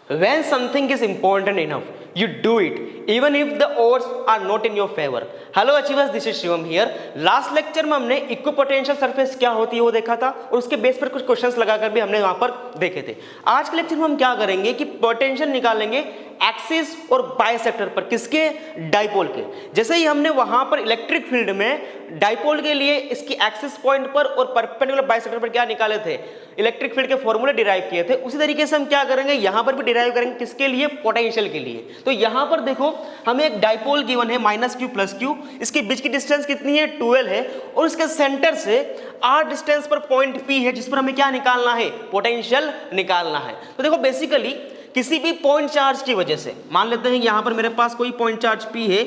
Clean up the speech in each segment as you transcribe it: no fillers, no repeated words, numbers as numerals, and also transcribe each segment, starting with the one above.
When something is important enough, you do it, even if the odds are not in your favor. Hello achievers, this is Shivam here. Last lecture में हमने equipotential surface क्या होती है वो देखा था और उसके बेस पर कुछ क्वेश्चंस लगाकर भी हमने वहां पर देखे थे। आज के लेक्चर में हम क्या करेंगे कि पोटेंशियल निकालेंगे एक्सिस और बाइसेक्टर पर, किसके? डाइपोल के। जैसे ही हमने वहां पर इलेक्ट्रिक फील्ड में डाइपोल के लिए इसकी एक्सिस पॉइंट पर और परपेंडिकुलर बाइसेक्टर पर क्या निकाले थे, इलेक्ट्रिक फील्ड के फॉर्मूले डिराइव किए थे, उसी तरीके से हम क्या करेंगे यहां पर भी डिराइव करेंगे, किसके लिए? पोटेंशियल के लिए। तो यहां पर देखो हमें एक डाइपोल गिवन है -q + q, इसके बीच की डिस्टेंस कितनी है? 12 है, और इसके सेंटर से r डिस्टेंस पर पॉइंट P है जिस पर हमें क्या निकालना है? पोटेंशियल निकालना है। तो देखो बेसिकली किसी भी पॉइंट चार्ज की वजह से, मान लेते हैं यहां पर मेरे पास कोई पॉइंट चार्ज P है,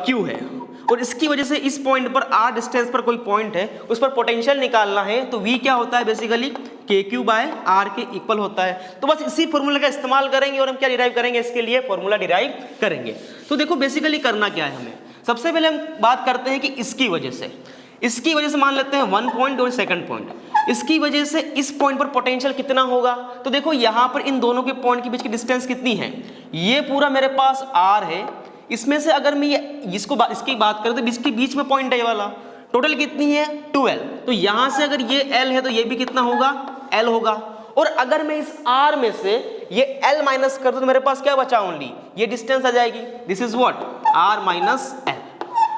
Q है, और इसकी वजह से इस पॉइंट पर r डिस्टेंस पर कोई पॉइंट है, उस पर पोटेंशियल निकालना है, तो V क्या होता है? बेसिकली KQ/R के इक्वल होता है। तो बस इसी फॉर्मूले का इस्तेमाल करेंगे और हम क्या डिराइव करेंगे? इसके लिए फॉर्मूला डिराइव करेंगे। तो देखो बेसिकली करना क्या है हमें, सबसे पहले हम बात करते हैं कि इसकी वजह से मान लेते हैं 1 पॉइंट और सेकंड पॉइंट, इसकी वजह से इस पॉइंट पर पोटेंशियल कितना होगा? तो देखो यहां पर इन दोनों के पॉइंट के बीच की डिस्टेंस कितनी है? ये पूरा मेरे पास R है, इसमें से अगर मैं इसकी बात करूं तो इसके बीच में पॉइंट है ये वाला, टोटल कितनी है? 12। तो यहां से अगर ये L है तो ये भी कितना होगा? L होगा। और अगर मैं इस R में से ये L माइनस कर दूं तो मेरे पास क्या बचा? ओनली ये डिस्टेंस आ जाएगी, this is what? R - L।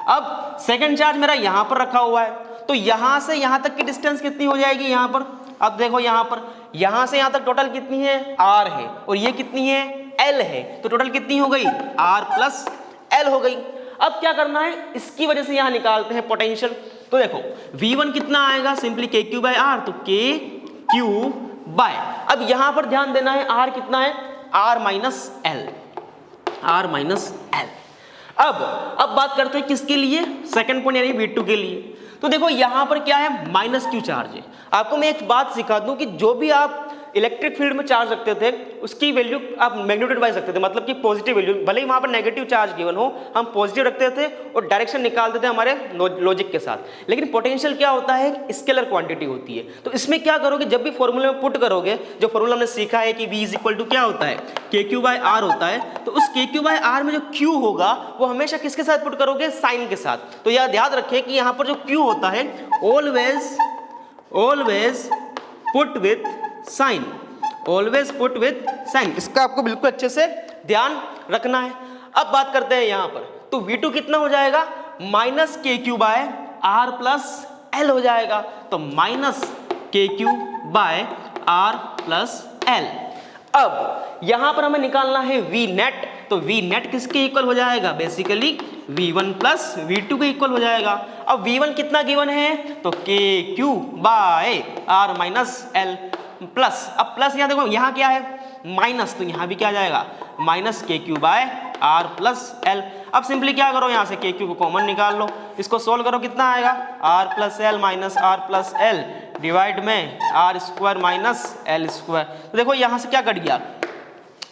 अब सेकंड चार्ज मेरा यहां पर रखा हुआ है, तो यहां से यहां तक की डिस्टेंस कितनी हो जाएगी? यहां पर अब देखो यहां से यहां तक टोटल कितनी है? R है, और ये कितनी है? L है, तो टोटल कितनी हो गई? R + L हो गई। अब क्या करना है, इसकी वजह से यहां निकालते हैं पोटेंशियल। तो देखो V1 कितना आएगा? सिंपली KQ/R, तो KQ बाय, अब यहां पर ध्यान देना है R कितना है? R - L, R - L। अब बात करते हैं किसके लिए? सेकंड पॉइंट यानी V2 के लिए। तो देखो यहां पर क्या है? -q चार्ज है। आपको मैं एक बात सिखा दूं कि जो भी आप इलेक्ट्रिक फील्ड में चार्ज रखते थे उसकी वैल्यू आप मैग्नीट्यूड वाइज रखते थे, मतलब कि पॉजिटिव वैल्यू, भले ही वहां पर नेगेटिव चार्ज गिवन हो हम पॉजिटिव रखते थे और डायरेक्शन निकालते थे हमारे लॉजिक के साथ। लेकिन पोटेंशियल क्या होता है? स्केलर क्वांटिटी होती है। तो इसमें क्या करोगे, जब भी फॉर्मूले में पुट करोगे, जो फॉर्मूला हमने सीखा है कि V = क्या होता है? KQ/R होता है, तो उस KQ/R में जो Q होगा वो हमेशा किसके साथ पुट करोगे? साइन के साथ। तो यह ध्यान रखें कि यहाँ पर जो Q होता है always put with sign, always put with sign, इसका आपको बिल्कुल अच्छे से ध्यान रखना है। अब बात करते हैं यहां पर, तो V2 कितना हो जाएगा? -KQ/R + L हो जाएगा, तो -KQ/R + L। अब यहां पर हमें निकालना है V नेट, तो V नेट किसके इक्वल हो जाएगा? बेसिकली V1 + V2 के इक्वल हो जाएगा। अब V1 कितना गिवन है? तो KQ/R - L प्लस, अब प्लस यहाँ देखो यहाँ क्या है? माइनस, तो यहाँ भी क्या आ जाएगा? -KQ/R + L। अब सिंपली क्या करो, यहाँ से KQ को कॉमन निकाल लो, इसको सोल्व करो, कितना आएगा? R + L - R + L divide में R² - L²। तो देखो यहाँ से क्या कट गया?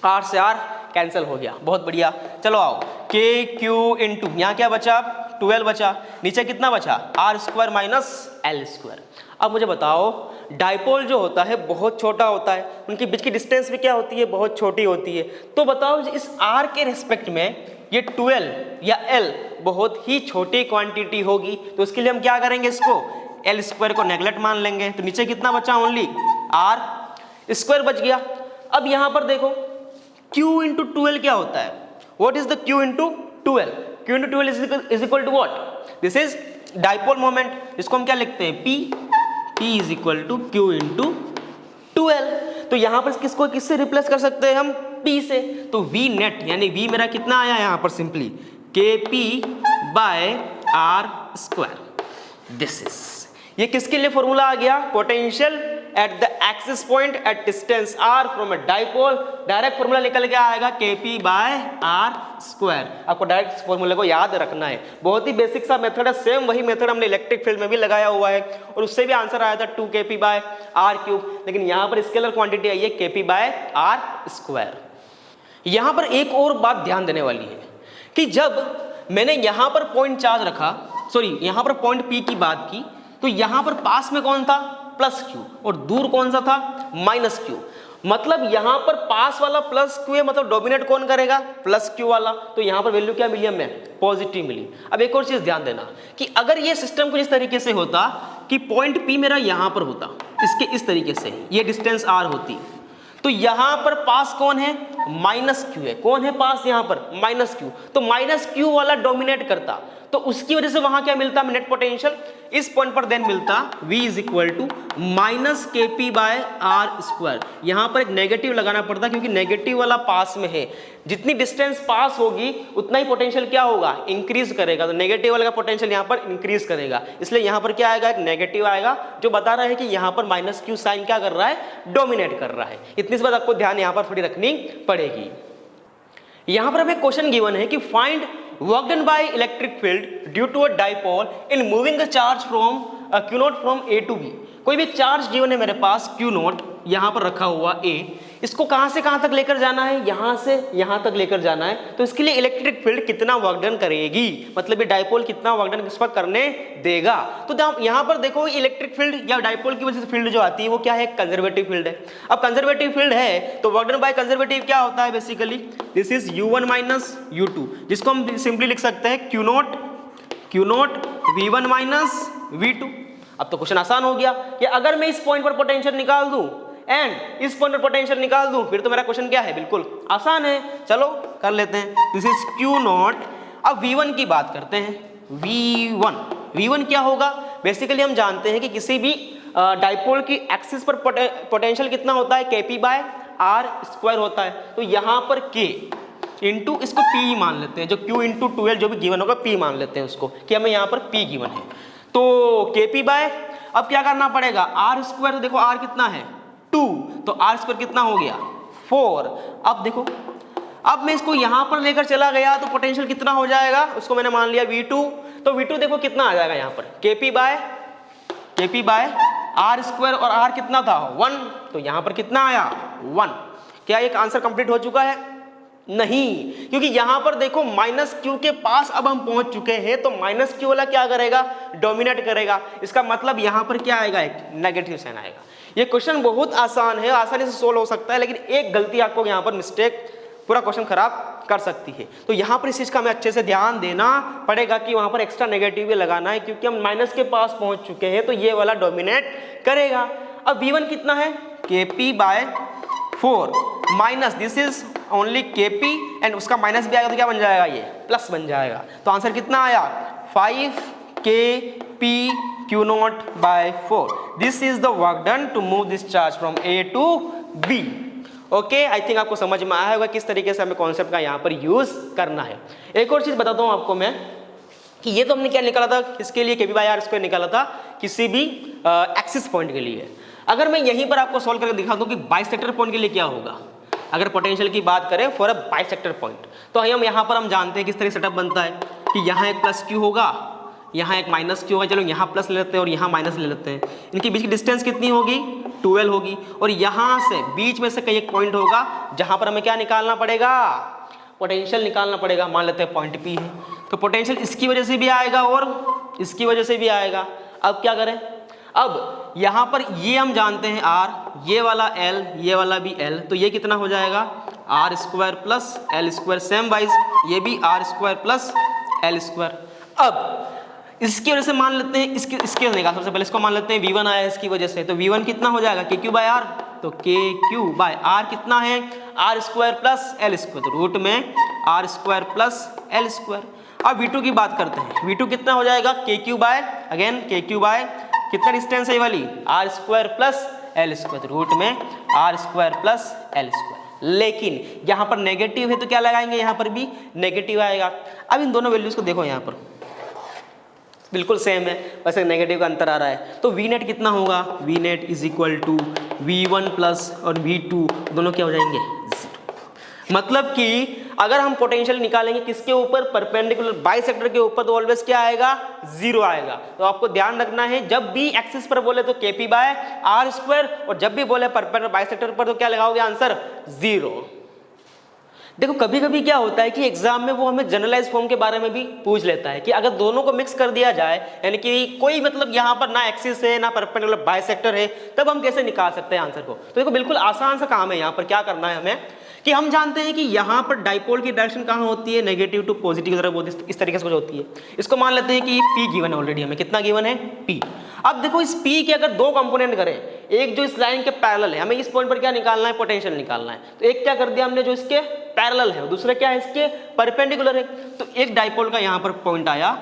R से R कैंसिल हो गया, बहुत बढ़िया। चलो आओ, KQ इंटू यहाँ क्या बचा? 12 बचा, नीचे कितना बचा? R² - L²। अब मुझे बताओ, डाइपोल जो होता है बहुत छोटा होता है, उनके बीच की डिस्टेंस भी क्या होती है? बहुत छोटी होती है। तो बताओ इस R के रिस्पेक्ट में ये 12 या L बहुत ही छोटी क्वांटिटी होगी, तो उसके लिए हम क्या करेंगे? इसको L² को नेगलेक्ट मान लेंगे, तो नीचे कितना बचा? ओनली R² बच गया। अब यहां पर देखो Q × 12 क्या होता है? What is the Q × 12? Q × 12 is equal to what? This is dipole moment, इसको हम क्या लिखते हैं? P = Q × 12। तो यहां पर किससे रिप्लेस कर सकते हैं हम? P से। तो V नेट यानी V मेरा कितना आया यहां पर? Simply KP/R²। दिस इज, ये किसके लिए फॉर्मूला आ गया? Potential at the axis point at distance R from a dipole. Direct formula निकल के आएगा KP/R²। आपको डायरेक्ट फॉर्मूले को याद रखना है, बहुत ही बेसिक सा मेथड है, सेम वही मेथड हमने इलेक्ट्रिक फील्ड में भी लगाया हुआ है और उससे भी आंसर आया था 2KP/R³, लेकिन यहां पर स्केलर क्वांटिटी आई है KP/R²। यहां पर एक और बात ध्यान देने वाली है कि जब मैंने यहां पर पॉइंट चार्ज रखा, सॉरी यहां पर पॉइंट P की बात की, तो यहां पर पास में कौन था? +Q, और दूर कौन सा था? -Q। मतलब यहां पर पास वाला प्लस क्यू है, मतलब डोमिनेट कौन करेगा, प्लस क्यू वाला। तो यहां पर वैल्यू क्या मिली हमें, पॉजिटिव मिली। अब एक और चीज ध्यान देना कि अगर ये सिस्टम कुछ इस तरीके से होता कि पॉइंट पी मेरा यहां पर होता, इसके इस तरीके से ये डिस्टेंस आर होती, तो यहां पर पास कौन है, माइनस क्यू है। कौन है पास यहां पर, माइनस क्यू। तो माइनस क्यू वाला डोमिनेट करता, तो उसकी वजह से वहां क्या मिलता नेट पोटेंशियल, इस पॉइंट पर देन मिलता V is equal to minus K P by R square. यहां पर एक नेगेटिव लगाना पड़ता क्योंकि नेगेटिव वाला पास में है, जितनी डिस्टेंस पास होगी उतना ही पोटेंशियल क्या होगा, इंक्रीज करेगा। तो नेगेटिव वाला का पोटेंशियल यहां पर इंक्रीज करेगा, इसलिए यहां पर क्या आएगा, एक नेगेटिव आएगा जो बता रहा है कि यहां पर माइनस क्यू साइन क्या कर रहा है, डोमिनेट कर रहा है। इतनी सी बात आपको ध्यान यहां पर थोड़ी रखनी पड़ेगी। यहां पर हमें क्वेश्चन गिवन है कि find work done by electric field due to a dipole in moving the charge from Q not from A to B। कोई भी चार्ज गिवन है मेरे पास Q नॉट यहां पर रखा हुआ A, इसको कहां से कहां तक लेकर जाना है, यहां से यहां तक लेकर जाना है। तो इसके लिए इलेक्ट्रिक फील्ड कितना वर्क डन करेगी, मतलब ये डाइपोल कितना वर्क डन इस पर करने देगा। तो यहां पर देखो इलेक्ट्रिक फील्ड या डाइपोल की वजह से फील्ड जो आती है वो क्या है, कंजर्वेटिव फील्ड है। अब कंजर्वेटिव फील्ड है तो वर्क डन बाय कंजर्वेटिव क्या होता है, basically this is U1 minus U2, जिसको हम सिंपली लिख सकते हैं Q not V1 minus V2। अब तो क्वेश्चन आसान हो गया कि अगर मैं इस पॉइंट पर पोटेंशियल निकाल दूं एंड इस पॉइंट पर पोटेंशियल निकाल दूं, फिर तो मेरा क्वेश्चन क्या है, बिल्कुल आसान है। चलो कर लेते हैं, दिस इज Q नॉट। अब V1 की बात करते हैं। V1 क्या होगा, बेसिकली हम जानते हैं कि किसी भी डाइपोल की एक्सिस पर पोटेंशियल कितना होता है, KP बाय आर स्क्वायर होता है। तो यहां पर K इंटू इसको P मान लेते हैं, जो Q इंटू 12 जो भी गिवन होगा P मान लेते हैं उसको, कि हमें यहाँ पर P गिवन है। तो KP बाय, अब क्या करना पड़ेगा, आर स्क्वायर। तो देखो आर कितना है 2, तो आर स्क्वायर कितना हो गया 4। अब देखो, अब मैं इसको यहां पर लेकर चला गया तो पोटेंशियल कितना हो जाएगा, उसको मैंने मान लिया V2। तो V2 देखो कितना आ जाएगा यहाँ पर, KP बाय आर स्क्वायर, और आर कितना था 1, तो यहां पर कितना आया 1। क्या एक आंसर कंप्लीट हो चुका है, नहीं, क्योंकि यहां पर देखो माइनस क्यू के पास अब हम पहुंच चुके हैं, तो माइनस क्यू वाला क्या करेगा, डोमिनेट करेगा। इसका मतलब यहां पर क्या आएगा, एक नेगेटिव साइन आएगा। ये क्वेश्चन बहुत आसान है, आसानी से सोल्व हो सकता है, लेकिन एक गलती आपको यहां पर मिस्टेक पूरा क्वेश्चन खराब कर सकती है। तो यहां पर इस चीज का हमें अच्छे से ध्यान देना पड़ेगा कि वहां पर एक्स्ट्रा नेगेटिव भी लगाना है, क्योंकि हम माइनस के पास पहुंच चुके हैं, तो ये वाला डोमिनेट करेगा। अब V1 कितना है, KP by 4 minus this is only KP, and उसका माइनस भी आएगा तो क्या बन जाएगा, ये प्लस बन जाएगा। तो आंसर कितना आया 5KP Q not by 4। This is the work done to move this charge from A to B। Okay, I think आपको समझ में आया होगा किस तरीके से हमें कॉन्सेप्ट का यहाँ पर यूज करना है। एक और चीज बताता हूँ आपको मैं कि ये तो हमने क्या निकाला था, किसके लिए, KP बाय आर स्क्वायर निकाला था किसी भी एक्सिस पॉइंट के लिए। अगर मैं यहीं पर आपको सॉल्व करके दिखा दूं कि बाइसेक्टर पॉइंट के लिए क्या होगा, अगर पोटेंशियल की बात करें फॉर अ बाइसेक्टर पॉइंट, तो हम यहाँ पर हम जानते हैं किस तरह सेटअप बनता है कि यहाँ एक प्लस क्यू होगा, यहाँ एक माइनस क्यू होगा। चलो यहाँ प्लस ले लेते हैं और यहाँ माइनस ले लेते हैं। इनके बीच की डिस्टेंस कितनी होगी, 12 होगी, और यहाँ से बीच में से कहीं एक पॉइंट होगा जहाँ पर हमें क्या निकालना पड़ेगा, पोटेंशियल निकालना पड़ेगा। मान लेते हैं पॉइंट P है, तो पोटेंशियल इसकी वजह से भी आएगा और इसकी वजह से भी आएगा। अब क्या करें, अब यहाँ पर ये हम जानते हैं R, ये वाला L, ये वाला भी L, तो ये कितना हो जाएगा R square plus L square. Same wise ये भी R square plus L square. अब इसकी वजह से मान लेते हैं इसके निकाल, सबसे पहले इसको मान लेते हैं V1 आया इसकी वजह से, तो V1 कितना हो जाएगा KQ बाय R, तो KQ बाय R कितना है R square plus L square, तो रूट में R square plus L square. अब V2 की बात करते हैं, V2 कितना हो जाएगा KQ by, again KQ by कितना डिस्टेंस है ये वाली R square plus L square, root में R square plus L square. लेकिन यहाँ पर नेगेटिव है तो क्या लगाएंगे, यहाँ पर भी नेगेटिव आएगा। अब इन दोनों वैल्यूज को देखो, यहाँ पर बिल्कुल सेम है, बस एक नेगेटिव का अंतर आ रहा है। तो V नेट कितना होगा, V net is equal to V1 plus और V2 दोनों क्या हो जाएंगे 0। मतलब कि अगर हम पोटेंशियल निकालेंगे किसके ऊपर, परपेंडिकुलर बाइसेक्टर के ऊपर, तो ऑलवेज क्या आएगा 0 आएगा। तो आपको ध्यान रखना है, जब भी एक्सिस पर बोले तो KP बाय आर स्क्वायर, और जब भी बोले परपेंडिकुलर बाइसेक्टर पर तो क्या लगाओगे आंसर 0। देखो कभी कभी क्या होता है कि एग्जाम में वो हमें जनरलाइज फॉर्म के बारे में भी पूछ लेता है कि अगर दोनों को मिक्स कर दिया जाए, यानी कि कोई मतलब यहाँ पर ना एक्सिस है ना परपेंडिकुलर बाइसेक्टर है, तब हम कैसे निकाल सकते हैं आंसर को। तो देखो बिल्कुल आसान सा काम है। यहाँ पर क्या करना है हमें कि हम जानते हैं कि यहाँ पर डाइपोल की डायरेक्शन कहाँ होती है, नेगेटिव टू पॉजिटिव की तरफ इस तरीके से होती है। इसको मान लेते हैं कि P गिवन है ऑलरेडी, हमें कितना गिवन है P। अब देखो इस P के अगर दो कंपोनेंट करें, एक जो इस लाइन के पैरेलल है, हमें इस पॉइंट पर क्या निकालना है, पोटेंशियल निकालना है। तो एक क्या कर दिया हमने जो इसके पैरेलल है, दूसरा क्या है इसके परपेंडिकुलर है। तो एक डाइपोल का यहाँ पर पॉइंट आया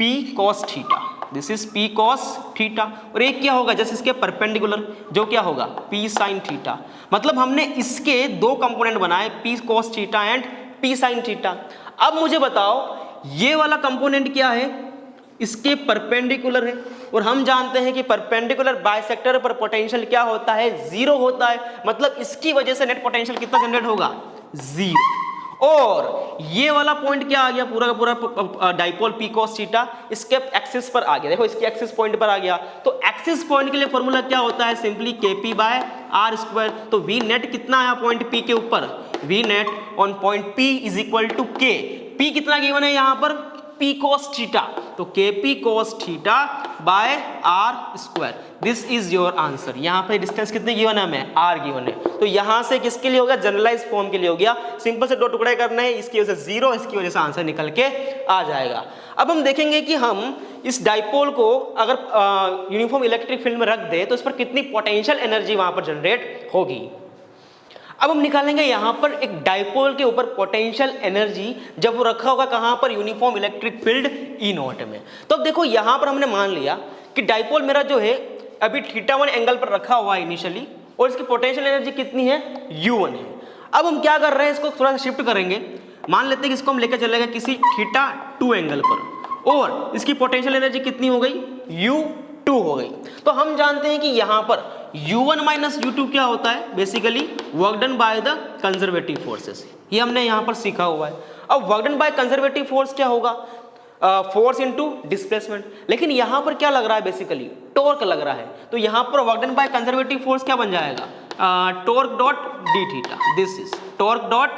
P cos theta, this is P cos theta, और एक क्या होगा जैसे इसके परपेंडिकुलर जो क्या होगा P sin थीटा। मतलब हमने इसके दो कंपोनेंट बनाए P cos theta and P sin theta. अब मुझे बताओ ये वाला कंपोनेंट क्या है, इसके परपेंडिकुलर है, और हम जानते हैं कि परपेंडिकुलर बाइसेक्टर पर पोटेंशियल क्या होता है, जीरो होता है। मतलब इसकी वजह से नेट पोटेंशियल कितना जनरेट होगा, जीरो। और ये वाला पॉइंट क्या आ गया, पूरा का पूरा डाइपोल P cos थीटा इसके एक्सिस पर आ गया। देखो इसके एक्सिस पॉइंट पर आ गया। तो एक्सिस पॉइंट के लिए फॉर्मूला क्या होता है, simply KP by R square. तो V नेट कितना आया पॉइंट P के ऊपर, V net on point P is equal to K। P कितना गिवन है यहाँ पर, P cos थीटा, तो KP cos theta by R square, this is your answer. यहाँ पे डिस्टेंस कितने गिवन है हमें, R गिवन है। तो यहाँ से किसके लिए हो गया, जनरलाइज फॉर्म के लिए हो गया। सिंपल से दो टुकड़े करने हैं, इसकी वजह से जीरो, इसकी वजह से आंसर निकल के आ जाएगा। अब हम देखेंगे कि हम इस डाइपोल को अगर यूनिफॉर्म इलेक्ट्रिक फील्ड में रख दे तो इस पर कितनी पोटेंशियल एनर्जी वहां पर जनरेट होगी। अब हम निकालेंगे यहाँ पर एक डाइपोल के ऊपर पोटेंशियल एनर्जी जब वो रखा होगा कहाँ पर, uniform electric field E not में। तो अब देखो यहाँ पर हमने मान लिया कि डाइपोल मेरा जो है अभी θ1 एंगल पर रखा हुआ है इनिशियली, और इसकी पोटेंशियल एनर्जी कितनी है, U1 है। अब हम क्या कर रहे हैं, इसको थोड़ा सा शिफ्ट करेंगे। मान लेते हैं कि इसको हम लेकर चलेंगे किसी θ2 एंगल पर, और इसकी पोटेंशियल एनर्जी कितनी हो गई, U2 हो गई। तो हम जानते हैं कि यहाँ पर U1 माइनस U2 क्या होता है, basically work done by the conservative forces. ये हमने यहाँ पर सीखा हुआ है। अब work done by conservative force क्या होगा, फोर्स इनटू डिस्प्लेसमेंट। लेकिन यहाँ पर क्या लग रहा है, बेसिकली टॉर्क लग रहा है। तो यहाँ पर work done by conservative force क्या बन जाएगा, torque dot d theta, this is torque dot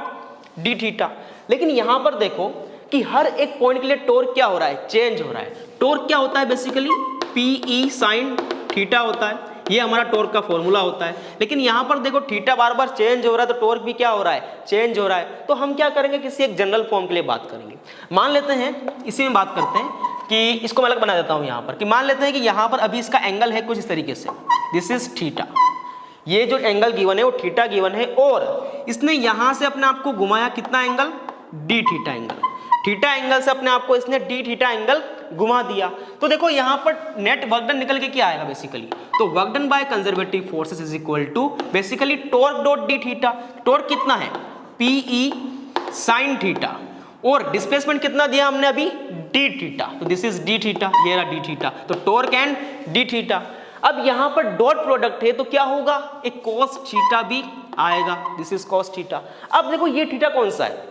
d theta. लेकिन यहाँ पर देखो कि हर एक पॉइंट के लिए टॉर्क क्या हो रहा है, चेंज हो रहा है। टॉर्क क्या होता है, बेसिकली PE sin थीटा होता है, ये हमारा टॉर्क का फॉर्मूला होता है। लेकिन यहाँ पर देखो थीटा बार बार चेंज हो रहा है, तो टॉर्क भी क्या हो रहा है, चेंज हो रहा है। तो हम क्या करेंगे, किसी एक जनरल फॉर्म के लिए बात करेंगे। मान लेते हैं, इसी में बात करते हैं कि इसको मैं अलग बना देता हूँ यहाँ पर, कि मान लेते हैं कि यहाँ पर अभी इसका एंगल है कुछ इस तरीके से, दिस इज थीटा। ये जो एंगल गिवन है वो थीटा गिवन है, और इसने यहाँ से अपने आप को घुमाया कितना angle, D theta angle. Theta angle से अपने आप को इसने डी थीटा एंगल घुमा दिया। तो देखो यहाँ पर नेट वर्क डन निकल के क्या आएगा, बेसिकली तो work done by conservative forces is equal to basically torque dot d theta. Torque कितना है, PE sin थीटा, और डिस्प्लेसमेंट कितना दिया हमने अभी, डी थीटा। तो दिस इज डी थीटा, ये रहा डी थीटा। तो टॉर्क एंड डी थीटा। अब यहाँ पर डॉट प्रोडक्ट है तो क्या होगा, एक cos थीटा भी आएगा, दिस इज cos थीटा। अब देखो ये थीटा कौन सा है,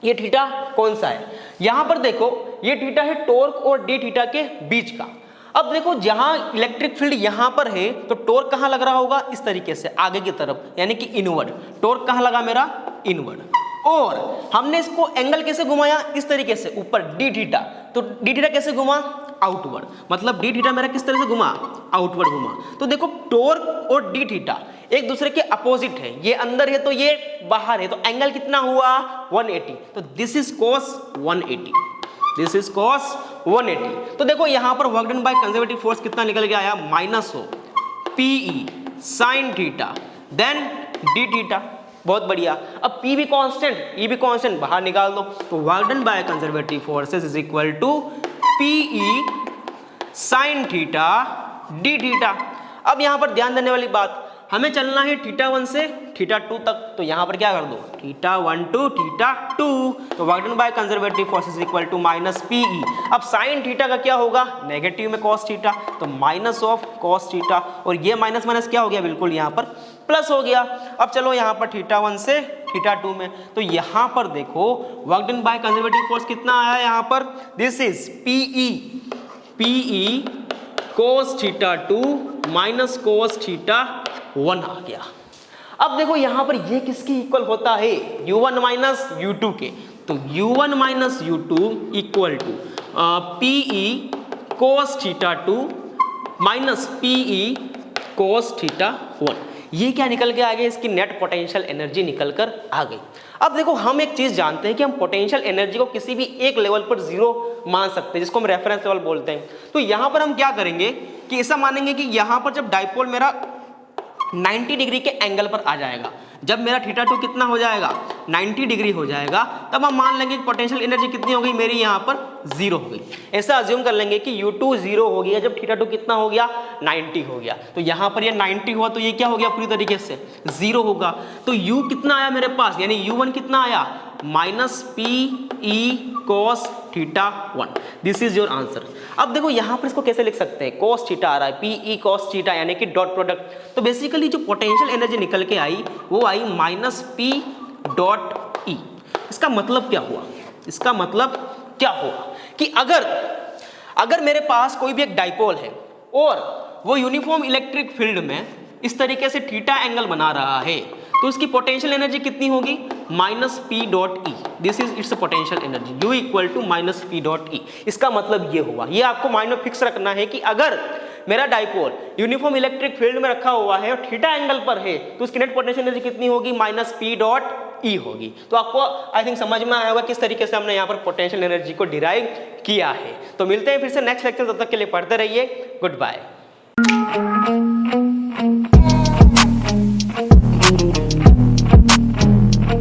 ये थीटा कौन सा है, यहां पर देखो ये थीटा है टॉर्क और डी थीटा के बीच का। अब देखो जहां इलेक्ट्रिक फील्ड यहां पर है तो टॉर्क कहां लग रहा होगा, इस तरीके से आगे की तरफ, यानी कि इनवर्ड। टॉर्क कहां लगा मेरा, इनवर्ड। और हमने इसको एंगल कैसे घुमाया, इस तरीके से ऊपर डी थीटा। तो डी थीटा कैसे घुमा, आउटवर्ड। मतलब डी थीटा मेरा किस तरह से घुमा, आउटवर्ड घुमा। तो देखो टॉर्क और डी थीटा एक दूसरे के अपोजिट है, ये अंदर है तो ये बाहर है, तो एंगल कितना हुआ 180। तो this is cos 180, this is cos 180। तो देखो यहां पर work done by conservative force कितना निकल के आया, माइनस हो PE sin theta then d theta. बहुत बढ़िया। अब P भी कांस्टेंट, E भी कांस्टेंट, बाहर निकाल दो। तो work done by conservative forces is equal to PE sin theta d theta. अब यहां पर ध्यान देने वाली बात, हमें चलना है θ1 से θ2 तक। तो यहां पर क्या कर दो, θ1 टू θ2। तो work done by conservative forces equal to minus PE। अब sin थीटा का क्या होगा, नेगेटिव में cos थीटा, तो माइनस ऑफ cos थीटा, और ये माइनस माइनस क्या हो गया, बिल्कुल यहाँ पर प्लस हो गया। अब चलो यहाँ पर θ1 से θ2 में, तो यहाँ पर देखो work done by conservative force कितना आया यहाँ पर, this is PE cos θ2 minus cos θ1 आ गया। अब देखो यहां पर ये किसकी इक्वल होता है, u1 माइनस u2 के। तो u1 minus u2 equal to PE cos theta 2 minus PE cos theta 1। ये क्या निकल के आ गया, इसकी नेट पोटेंशियल एनर्जी निकल कर आ गई। अब देखो हम एक चीज जानते हैं कि हम पोटेंशियल एनर्जी को किसी भी एक लेवल पर जीरो मान सकते हैं, जिसको हम रेफरेंस लेवल बोलते हैं। तो यहां पर हम क्या करेंगे कि ऐसा मानेंगे कि यहां पर जब डाइपोल मेरा 90 डिग्री के एंगल पर आ जाएगा, जब मेरा थीटा 2 कितना हो जाएगा 90 डिग्री हो जाएगा, तब हम मान लेंगे कि पोटेंशियल एनर्जी कितनी हो गई मेरी यहाँ पर जीरो हो गई। ऐसा अज्यूम कर लेंगे कि U2 जीरो हो गया जब थीटा 2 कितना हो गया 90 हो गया। तो यहाँ पर ये 90 हुआ तो ये क्या हो गया पूरी तरीके से जीरो होगा। तो U कितना आया मेरे पास, यानी U1 कितना आया minus PE cos theta 1। This is your answer. अब देखो यहाँ पर इसको कैसे लिख सकते हैं, cos थीटा आ रहा है, PE cos थीटा यानी कि डॉट प्रोडक्ट। तो बेसिकली जो पोटेंशियल एनर्जी निकल के आई वो आई माइनस P डॉट E। इसका मतलब क्या हुआ, इसका मतलब क्या हुआ कि अगर मेरे पास कोई भी एक डाइपोल है और वो यूनिफॉर्म इलेक्ट्रिक फील्ड में इस तरीके से थीटा एंगल बना रहा है, तो उसकी पोटेंशियल एनर्जी कितनी होगी minus P dot E। This is its potential energy, U equal to minus P dot E। इसका मतलब ये हुआ, ये आपको माइंड में फिक्स रखना है कि अगर मेरा डाइपोल यूनिफॉर्म इलेक्ट्रिक फील्ड में रखा हुआ है और थीटा एंगल पर है, तो उसकी नेट पोटेंशियल एनर्जी कितनी होगी माइनस P डॉट E होगी। तो आपको आई थिंक समझ में आया होगा किस तरीके से हमने यहाँ पर पोटेंशियल एनर्जी को डिराइव किया है। तो मिलते हैं फिर से नेक्स्ट लेक्चर, तब तक के लिए पढ़ते रहिए, गुड बाय।